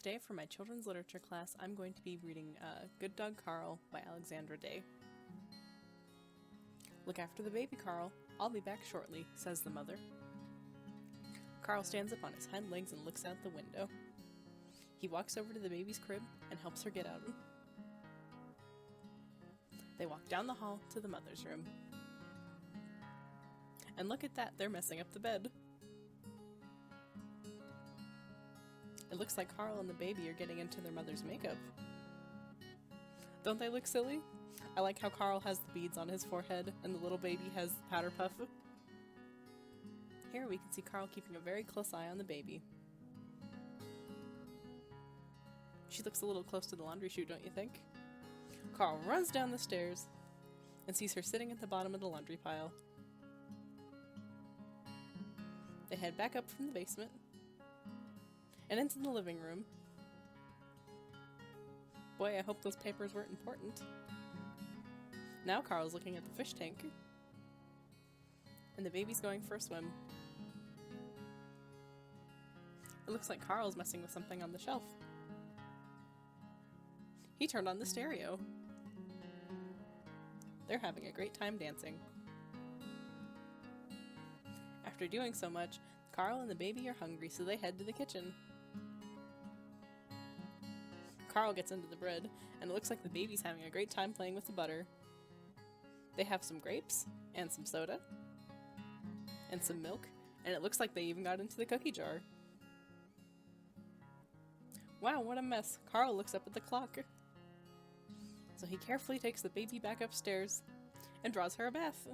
Today for my children's literature class, I'm going to be reading Good Dog Carl by Alexandra Day. Look after the baby, Carl. I'll be back shortly, says the mother. Carl stands up on his hind legs and looks out the window. He walks over to the baby's crib and helps her get out. They walk down the hall to the mother's room. And look at that, they're messing up the bed. It looks like Carl and the baby are getting into their mother's makeup. Don't they look silly? I like how Carl has the beads on his forehead and the little baby has the powder puff. Here we can see Carl keeping a very close eye on the baby. She looks a little close to the laundry chute, don't you think? Carl runs down the stairs and sees her sitting at the bottom of the laundry pile. They head back up from the basement and into the living room. Boy, I hope those papers weren't important. Now Carl's looking at the fish tank, and the baby's going for a swim. It looks like Carl's messing with something on the shelf. He turned on the stereo. They're having a great time dancing. After doing so much, Carl and the baby are hungry, so they head to the kitchen. Carl gets into the bread, and it looks like the baby's having a great time playing with the butter. They have some grapes, and some soda, and some milk, and it looks like they even got into the cookie jar. Wow, what a mess! Carl looks up at the clock. So he carefully takes the baby back upstairs and draws her a bath.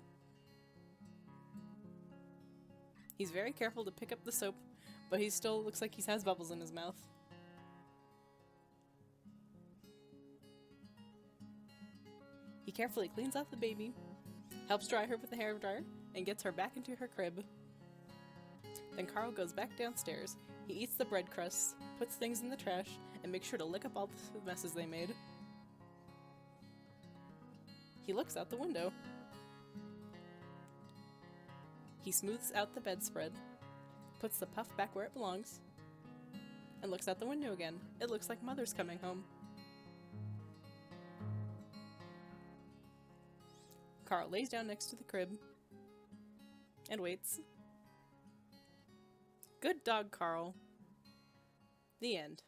He's very careful to pick up the soap, but he still looks like he has bubbles in his mouth. He carefully cleans out the baby, helps dry her with the hairdryer, and gets her back into her crib. Then Carl goes back downstairs. He eats the bread crusts, puts things in the trash, and makes sure to lick up all the messes they made. He looks out the window. He smooths out the bedspread, puts the puff back where it belongs, and looks out the window again. It looks like Mother's coming home. Carl lays down next to the crib and waits. Good dog, Carl. The end.